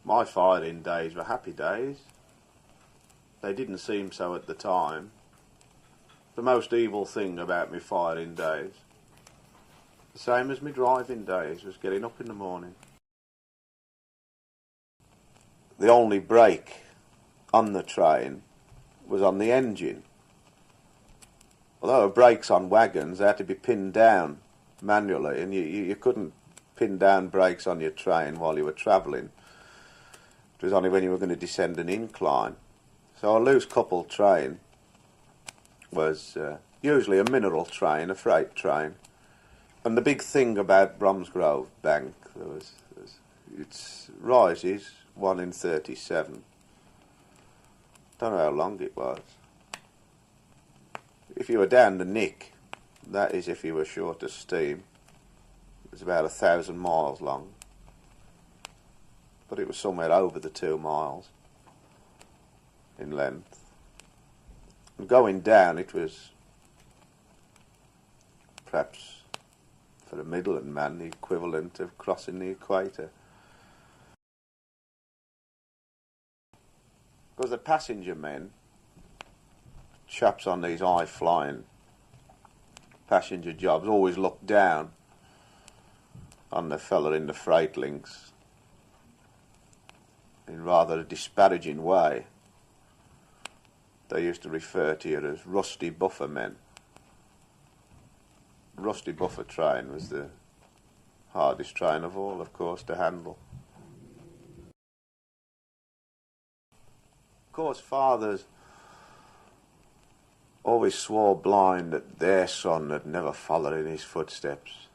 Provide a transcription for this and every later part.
My firing days were happy days. They didn't seem so at the time. The most evil thing about me firing days, the same as me driving days, was getting up in the morning. The only brake on the train was on the engine. Although the brakes on wagons, they had to be pinned down manually, and you couldn't pin down brakes on your train while you were travelling. It was only when you were going to descend an incline. So a loose coupled train was usually a mineral train, a freight train. And the big thing about Bromsgrove Bank, its rises, 1 in 37. Don't know how long it was. If you were down the Nick, that is if you were short of steam, it was about 1,000 miles long. But it was somewhere over the 2 miles in length. And going down, it was perhaps, for a Midland man, the equivalent of crossing the equator. Because the passenger men, chaps on these high-flying passenger jobs, always looked down on the fella in the freight links in rather a disparaging way. They used to refer to you as rusty buffer men. Rusty buffer train was the hardest train of all, of course, to handle. Of course, fathers always swore blind that their son had never followed in his footsteps.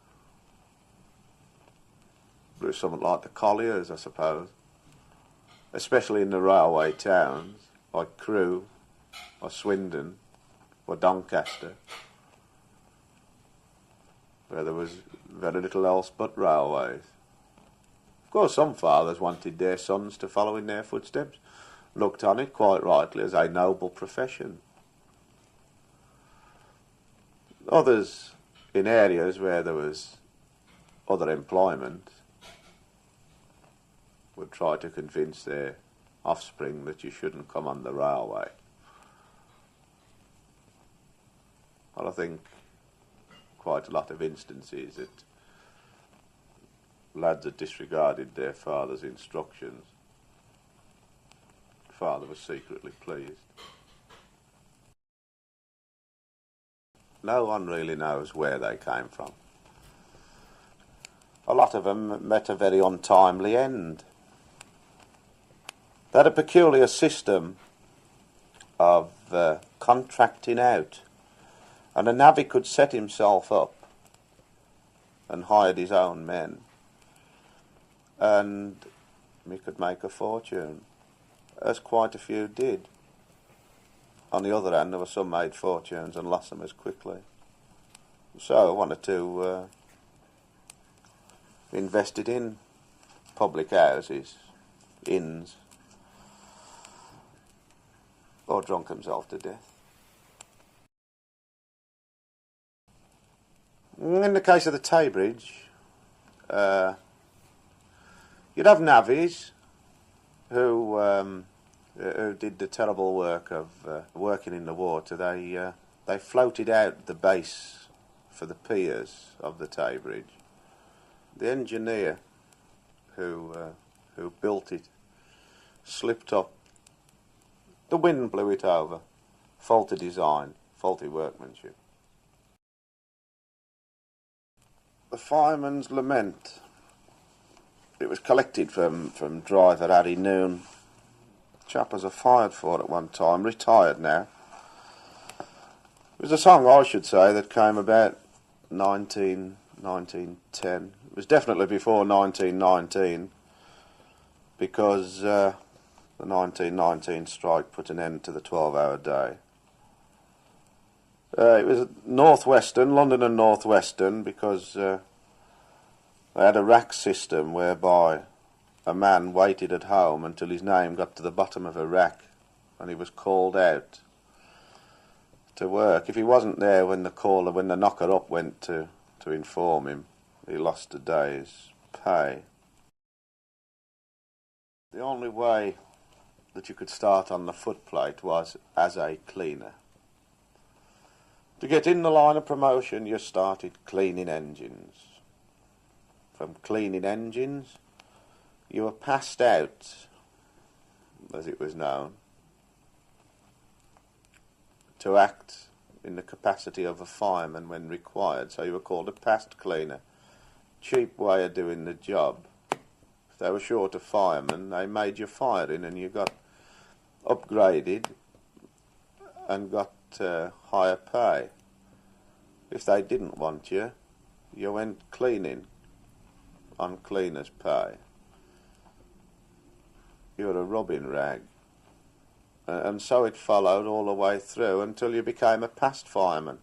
It was something like the colliers, I suppose, especially in the railway towns like Crewe or Swindon or Doncaster, where there was very little else but railways. Of course, some fathers wanted their sons to follow in their footsteps, looked on it quite rightly as a noble profession. Others, in areas where there was other employment, would try to convince their offspring that you shouldn't come on the railway. Well, I think quite a lot of instances that lads had disregarded their father's instructions. The father was secretly pleased. No one really knows where they came from. A lot of them met a very untimely end. They had a peculiar system of contracting out, and a navvy could set himself up and hired his own men, and he could make a fortune, as quite a few did. On the other hand, there were some made fortunes and lost them as quickly. So one or two invested in public houses, inns, or drunk himself to death. In the case of the Tay Bridge, you'd have navvies who did the terrible work of working in the water. They floated out the base for the piers of the Tay Bridge. The engineer who built it slipped up. The wind blew it over. Faulty design, faulty workmanship. The Fireman's Lament. It was collected from driver Harry Noon. Chap was a fired for at one time, retired now. It was a song, I should say, that came about 1910. It was definitely before 1919, because the 1919 strike put an end to the 12-hour day. It was Northwestern, London and Northwestern, because they had a rack system whereby a man waited at home until his name got to the bottom of a rack and he was called out to work. If he wasn't there when the knocker up went to inform him, he lost a day's pay. The only way that you could start on the footplate was as a cleaner. To get in the line of promotion, you started cleaning engines. From cleaning engines, you were passed out, as it was known, to act in the capacity of a fireman when required. So you were called a passed cleaner. Cheap way of doing the job. If they were short of firemen, they made you firing and you got upgraded and got higher pay. If they didn't want you, you went cleaning on cleaner's pay. You were a rubbing rag. And so it followed all the way through until you became a passed fireman,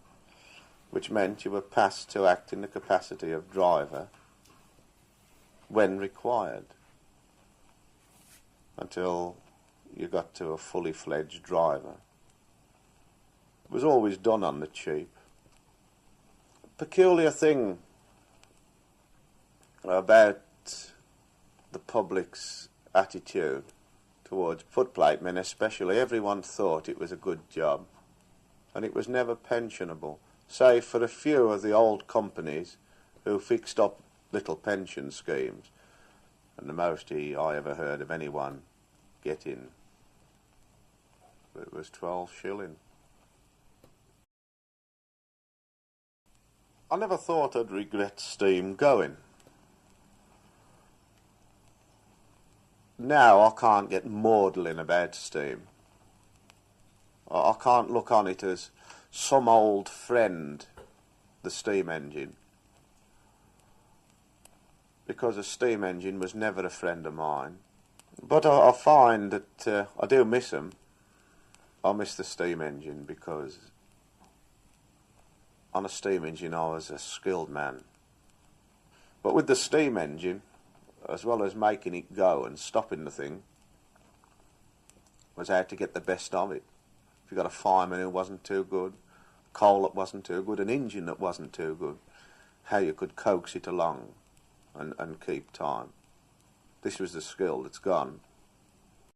which meant you were passed to act in the capacity of driver when required, until you got to a fully fledged driver. It was always done on the cheap. A peculiar thing about the public's attitude towards footplate men especially, everyone thought it was a good job, and it was never pensionable, save for a few of the old companies who fixed up little pension schemes, and the most I ever heard of anyone getting, it was 12 shilling. I never thought I'd regret steam going. Now I can't get maudlin about steam. I can't look on it as some old friend, the steam engine, because a steam engine was never a friend of mine. But I find that I do miss them. I miss the steam engine because on a steam engine I was a skilled man. But with the steam engine, as well as making it go and stopping the thing, was how to get the best of it. If you got a fireman who wasn't too good, coal that wasn't too good, an engine that wasn't too good, how you could coax it along and keep time. This was the skill that's gone.